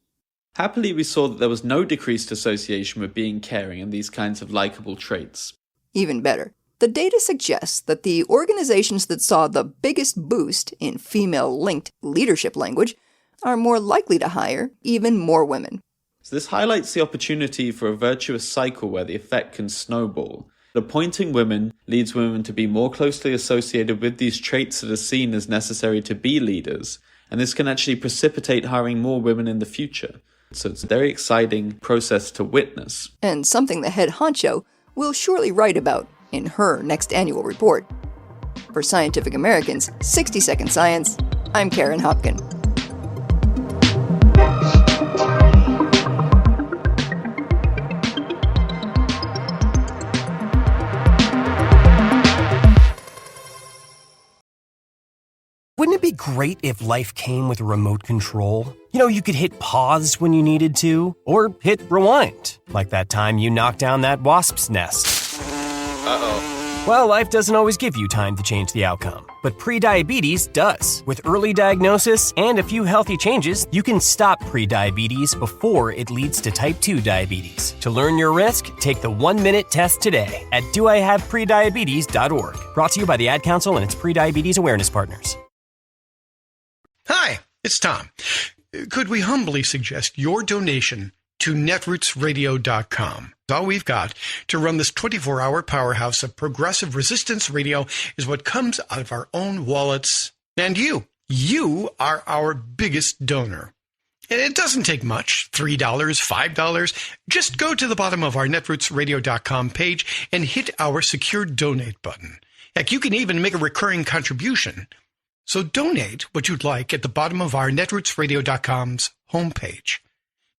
Happily, we saw that there was no decreased association with being caring and these kinds of likable traits. Even better, the data suggests that the organizations that saw the biggest boost in female-linked leadership language are more likely to hire even more women. So this highlights the opportunity for a virtuous cycle where the effect can snowball. Appointing women leads women to be more closely associated with these traits that are seen as necessary to be leaders, and this can actually precipitate hiring more women in the future. So it's a very exciting process to witness. And something the head honcho will surely write about in her next annual report. For Scientific American's 60-Second Science, I'm Karen Hopkin. Wouldn't it be great if life came with a remote control? You know, you could hit pause when you needed to, or hit rewind, like that time you knocked down that wasp's nest. Uh-oh. Well, life doesn't always give you time to change the outcome, but prediabetes does. With early diagnosis and a few healthy changes, you can stop prediabetes before it leads to type 2 diabetes. To learn your risk, take the 1-minute test today at doihaveprediabetes.org. Brought to you by the Ad Council and its prediabetes awareness partners. Hi, it's Tom. Could we humbly suggest your donation to netrootsradio.com? All we've got to run this 24-hour powerhouse of progressive resistance radio is what comes out of our own wallets. And you are our biggest donor. And it doesn't take much, $3, $5. Just go to the bottom of our netrootsradio.com page and hit our secure donate button. Heck, you can even make a recurring contribution. So donate what you'd like at the bottom of our netrootsradio.com's homepage,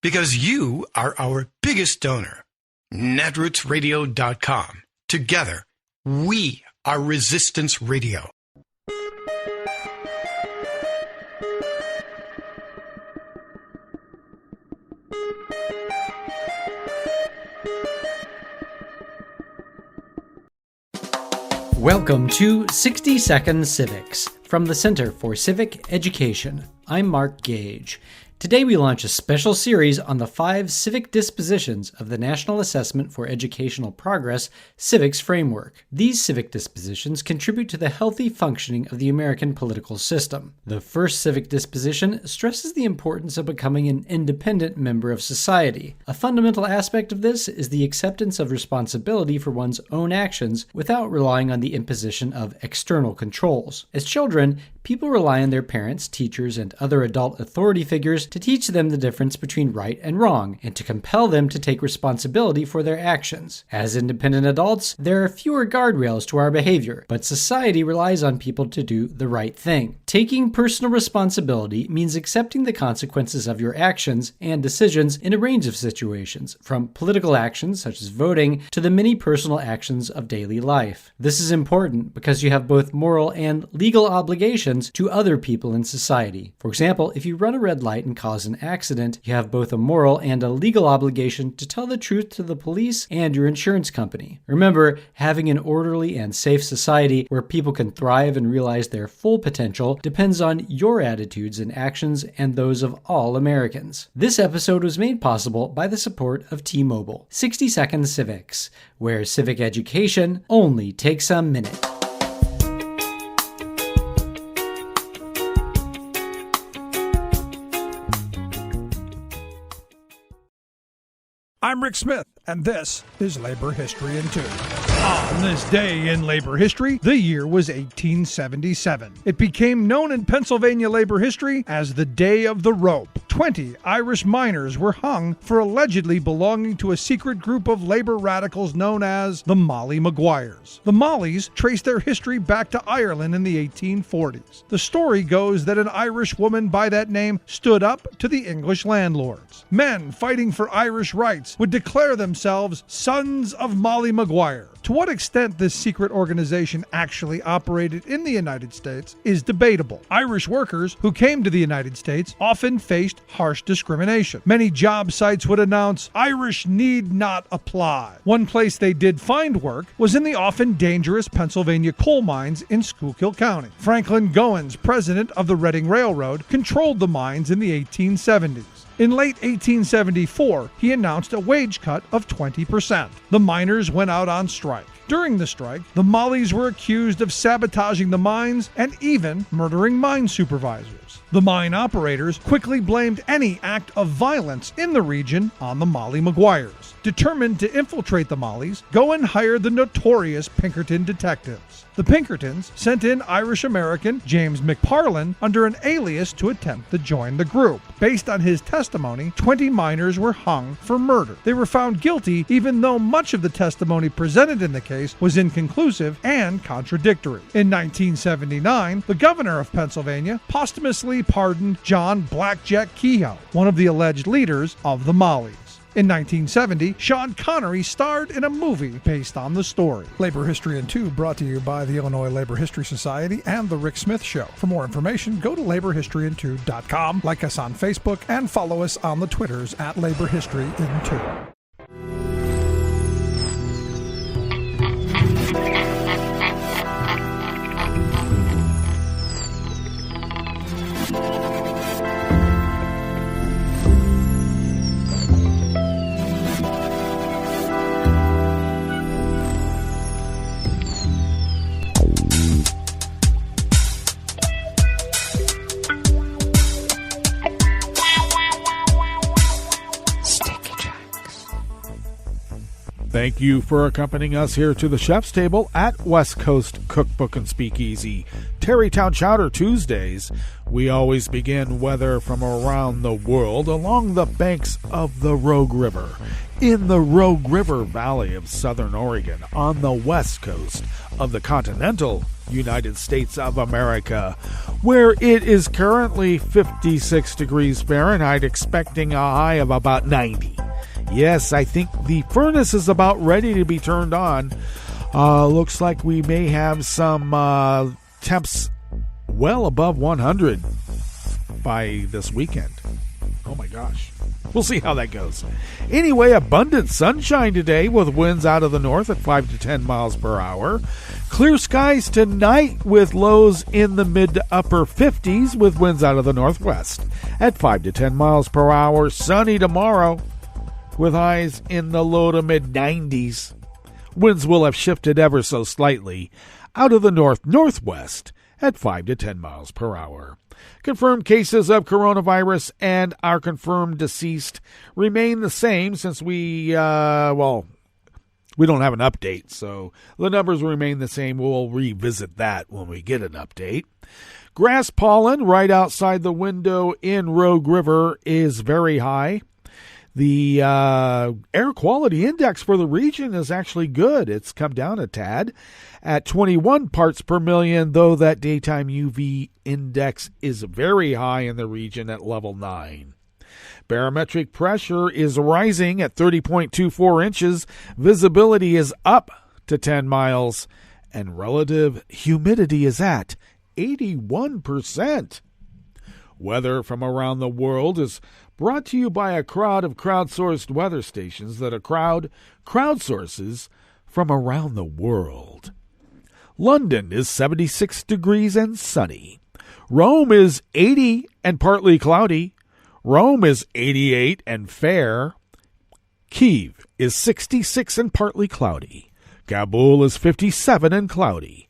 because you are our biggest donor. netrootsradio.com. Together, we are Resistance Radio. Welcome to 60-Second Civics from the Center for Civic Education. I'm Mark Gage. Today we launch a special series on the 5 civic dispositions of the National Assessment for Educational Progress Civics Framework. These civic dispositions contribute to the healthy functioning of the American political system. The first civic disposition stresses the importance of becoming an independent member of society. A fundamental aspect of this is the acceptance of responsibility for one's own actions without relying on the imposition of external controls. As children, people rely on their parents, teachers, and other adult authority figures to teach them the difference between right and wrong, and to compel them to take responsibility for their actions. As independent adults, there are fewer guardrails to our behavior, but society relies on people to do the right thing. Taking personal responsibility means accepting the consequences of your actions and decisions in a range of situations, from political actions such as voting to the many personal actions of daily life. This is important because you have both moral and legal obligations to other people in society. For example, if you run a red light and cause an accident, you have both a moral and a legal obligation to tell the truth to the police and your insurance company. Remember, having an orderly and safe society where people can thrive and realize their full potential depends on your attitudes and actions and those of all Americans. This episode was made possible by the support of T-Mobile. 60-Second Civics, where civic education only takes a minute. I'm Rick Smith, and this is Labor History in 2. On this day in labor history, the year was 1877. It became known in Pennsylvania labor history as the Day of the Rope. 20 Irish miners were hung for allegedly belonging to a secret group of labor radicals known as the Molly Maguires. The Mollies trace their history back to Ireland in the 1840s. The story goes that an Irish woman by that name stood up to the English landlords. Men fighting for Irish rights would declare themselves Sons of Molly Maguire. To what extent this secret organization actually operated in the United States is debatable. Irish workers who came to the United States often faced harsh discrimination. Many job sites would announce, "Irish need not apply." One place they did find work was in the often dangerous Pennsylvania coal mines in Schuylkill County. Franklin Goins, president of the Reading Railroad, controlled the mines in the 1870s. In late 1874, he announced a wage cut of 20%. The miners went out on strike. During the strike, the Mollies were accused of sabotaging the mines and even murdering mine supervisors. The mine operators quickly blamed any act of violence in the region on the Molly Maguires. Determined to infiltrate the Mollies, Goen hired the notorious Pinkerton detectives. The Pinkertons sent in Irish-American James McParlin under an alias to attempt to join the group. Based on his testimony, 20 miners were hung for murder. They were found guilty even though much of the testimony presented in the case was inconclusive and contradictory. In 1979, the governor of Pennsylvania posthumously pardoned John Blackjack Kehoe, one of the alleged leaders of the Mollies. In 1970, Sean Connery starred in a movie based on the story. Labor History in 2 brought to you by the Illinois Labor History Society and The Rick Smith Show. For more information, go to laborhistoryin2.com, like us on Facebook, and follow us on the Twitters at Labor History in 2. Thank you for accompanying us here to the chef's table at West Coast Cookbook and Speakeasy. Tarrytown Chowder Tuesdays. We always begin weather from around the world along the banks of the Rogue River, in the Rogue River Valley of Southern Oregon, on the west coast of the continental United States of America, where it is currently 56 degrees Fahrenheit, expecting a high of about 90. Yes, I think the furnace is about ready to be turned on. Looks like we may have some temps well above 100 by this weekend. Oh my gosh. We'll see how that goes. Anyway, abundant sunshine today with winds out of the north at 5 to 10 miles per hour. Clear skies tonight with lows in the mid to upper 50s with winds out of the northwest at 5 to 10 miles per hour. Sunny tomorrow with highs in the low to mid 90s. Winds will have shifted ever so slightly out of the north-northwest at 5 to 10 miles per hour. Confirmed cases of coronavirus and our confirmed deceased remain the same since we don't have an update, so the numbers remain the same. We'll revisit that when we get an update. Grass pollen right outside the window in Rogue River is very high. The air quality index for the region is actually good. It's come down a tad at 21 parts per million, though that daytime UV index is very high in the region at level 9. Barometric pressure is rising at 30.24 inches. Visibility is up to 10 miles. And relative humidity is at 81%. Weather from around the world is brought to you by a crowd of crowdsourced weather stations that a crowd crowdsources from around the world. London is 76 degrees and sunny. Rome is 80 and partly cloudy. Rome is 88 and fair. Kyiv is 66 and partly cloudy. Kabul is 57 and cloudy.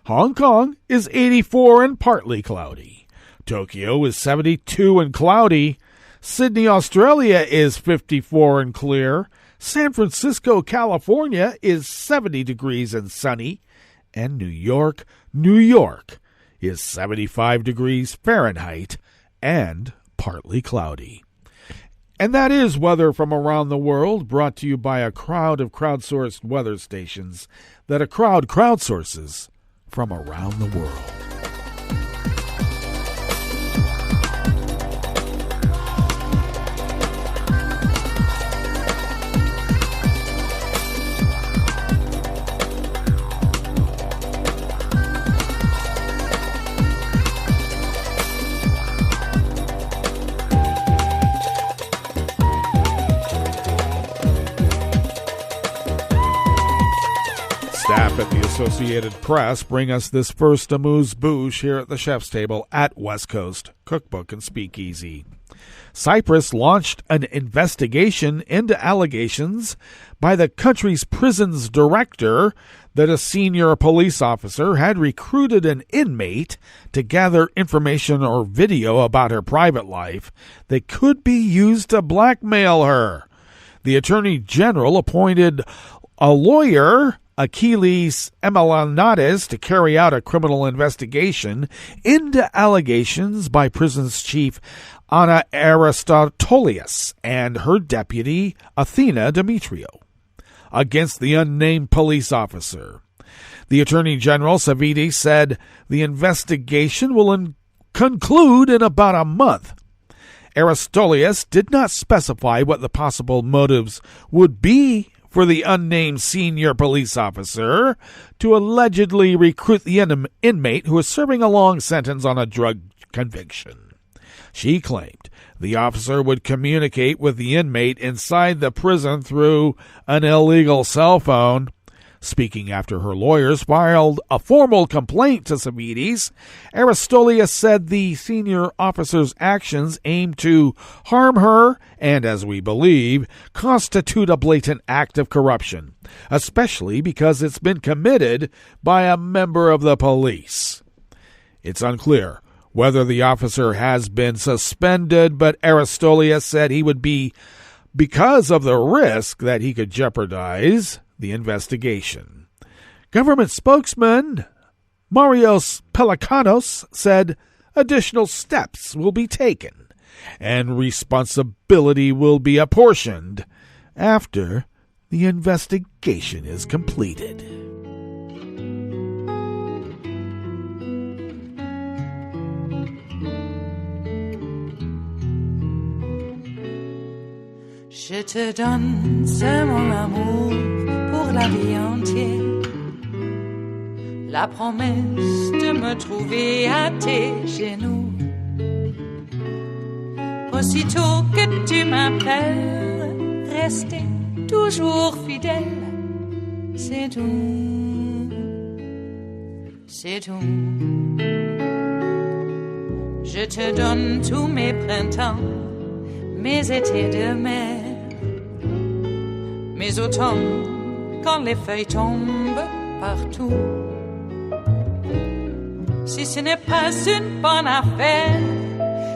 Hong Kong is 84 and partly cloudy. Tokyo is 72 and cloudy. Sydney, Australia is 54 and clear. San Francisco, California is 70 degrees and sunny. And New York is 75 degrees Fahrenheit and partly cloudy. And that is weather from around the world, brought to you by a crowd of crowdsourced weather stations that a crowd crowdsources from around the world. at the Associated Press bring us this first amuse-bouche here at the chef's table at West Coast Cookbook and Speakeasy. Cyprus launched an investigation into allegations by the country's prisons director that a senior police officer had recruited an inmate to gather information or video about her private life that could be used to blackmail her. The Attorney General appointed a lawyer, Achilles Emelanades, to carry out a criminal investigation into allegations by prison's chief Anna Aristotelius and her deputy Athena Demetriou against the unnamed police officer. The Attorney General Savvides said the investigation will conclude in about a month. Aristotelius did not specify what the possible motives would be for the unnamed senior police officer to allegedly recruit the inmate who is serving a long sentence on a drug conviction. She claimed the officer would communicate with the inmate inside the prison through an illegal cell phone. Speaking after her lawyers filed a formal complaint to Savvides, Aristotelius said the senior officer's actions aimed to harm her and, as we believe, constitute a blatant act of corruption, especially because it's been committed by a member of the police. It's unclear whether the officer has been suspended, but Aristotelius said he would be because of the risk that he could jeopardize the investigation. Government spokesman Marios Pelikanos said additional steps will be taken and responsibility will be apportioned after the investigation is completed. Je te donne c'est mon amour pour la vie entière, la promesse de me trouver à tes genoux. Aussitôt que tu m'appelles, rester toujours fidèle, c'est tout, c'est tout. Je te donne tous mes printemps, mes étés de mer, mes automnes quand les feuilles tombent partout. Si ce n'est pas une bonne affaire,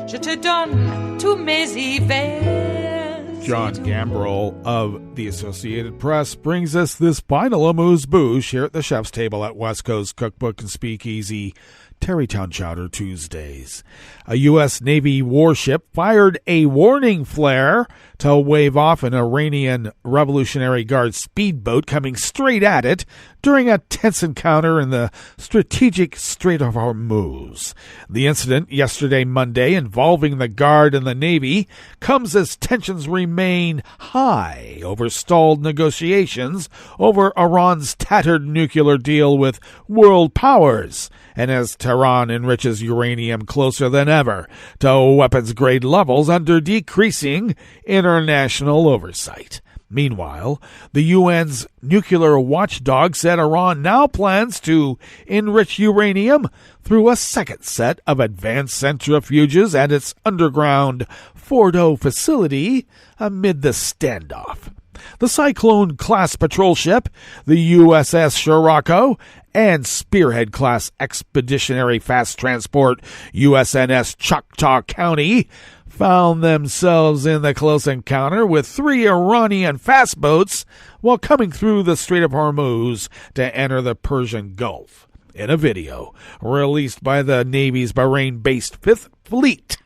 je te donne tous mes hivers. John Gambrell of the Associated Press brings us this final amuse-bouche here at the chef's table at West Coast Cookbook and Speakeasy, Tarrytown Chowder Tuesdays. A U.S. Navy warship fired a warning flare to wave off an Iranian Revolutionary Guard speedboat coming straight at it during a tense encounter in the strategic Strait of Hormuz. The incident yesterday, Monday, involving the Guard and the Navy comes as tensions remain high over stalled negotiations over Iran's tattered nuclear deal with world powers, and as Tehran enriches uranium closer than ever to weapons-grade levels under decreasing international oversight. Meanwhile, the UN's nuclear watchdog said Iran now plans to enrich uranium through a second set of advanced centrifuges at its underground Fordo facility amid the standoff. The Cyclone-class patrol ship, the USS Scirocco, and Spearhead-class expeditionary fast transport USNS Choctaw County found themselves in the close encounter with 3 Iranian fast boats while coming through the Strait of Hormuz to enter the Persian Gulf. In a video released by the Navy's Bahrain-based 5th Fleet,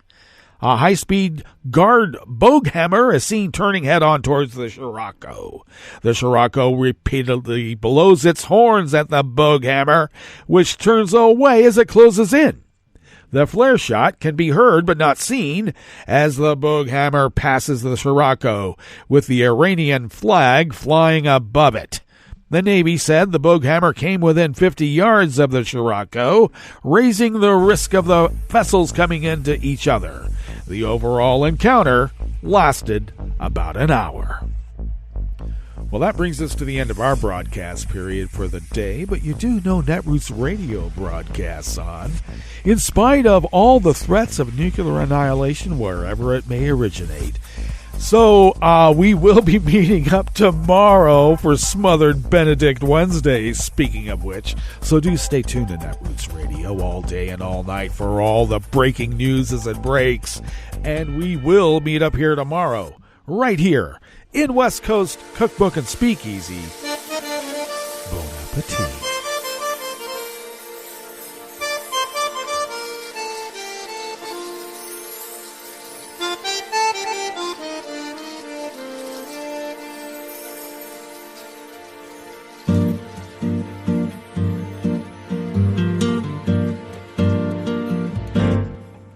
a high-speed Guard booghammer is seen turning head-on towards the Scirocco. The Scirocco repeatedly blows its horns at the booghammer, which turns away as it closes in. The flare shot can be heard but not seen as the booghammer passes the Scirocco, with the Iranian flag flying above it. The Navy said the booghammer came within 50 yards of the Scirocco, raising the risk of the vessels coming into each other. The overall encounter lasted about an hour. Well, that brings us to the end of our broadcast period for the day, but you do know Netroots Radio broadcasts on, in spite of all the threats of nuclear annihilation wherever it may originate. So, we will be meeting up tomorrow for Smothered Benedict Wednesday, speaking of which. So do stay tuned to Netroots Radio all day and all night for all the breaking news as it breaks. And we will meet up here tomorrow, right here, in West Coast Cookbook and Speakeasy. Bon appetit.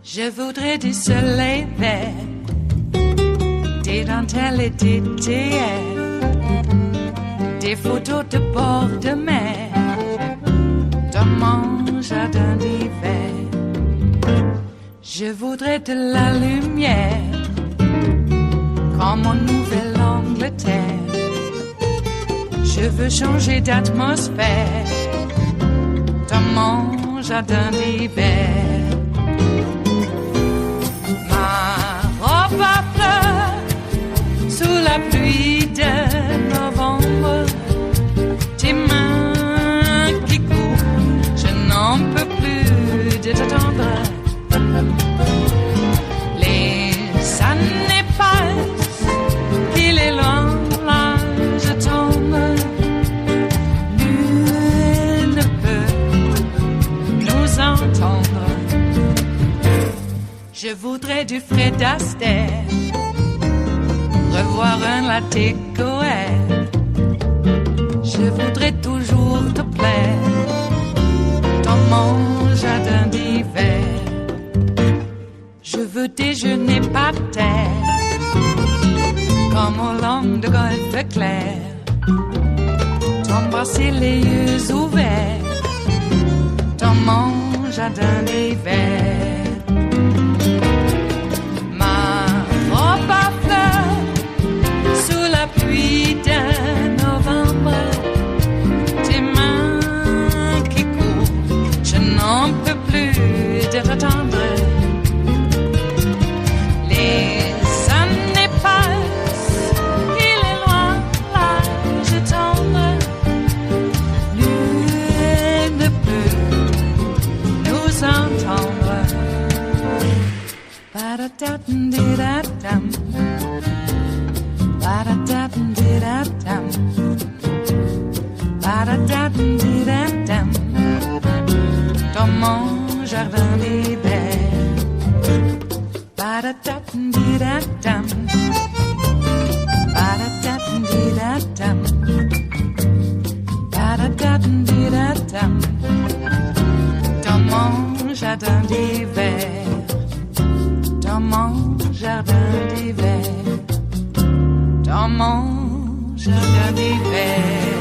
Je voudrais du soleil vert, des dentelles et des théières, des photos de bord de mer, dans mon jardin d'hiver. Je voudrais de la lumière, comme en Nouvelle-Angleterre. Je veux changer d'atmosphère, dans mon jardin d'hiver. Robe à fleurs, sous la pluie de novembre, tes mains qui courent, je n'en peux plus de t'attendre. Les années passent, qu'il est loin, là je tombe. Nul ne peut nous entendre. Je voudrais du Fred Astaire, revoir un latte coeur. Je voudrais toujours te plaire dans mon jardin d'hiver. Je veux déjeuner par terre, comme au long de golfe clair, t'embrasser les yeux ouverts dans mon jardin d'hiver. Robe à fleurs, sous la pluie de novembre, tes mains qui courent, je n'en peux plus de t'attendre. Les années passent, il est loin, là je tombe. Nul ne peut nous entendre. Ba-da-da-dum-di-da-dum, ba-da-da-dum-di-da-dum, ba-da-da-dum-di-da-dum, dans mon jardin d'hiver. Ba-da-da-dum-di-da-dum, ba-da-da-dum-di-da-dum, ba-da-da-dum-di-da-dum, dans mon jardin d'hiver. Dans mon jardin d'hiver, dans mon jardin d'hiver.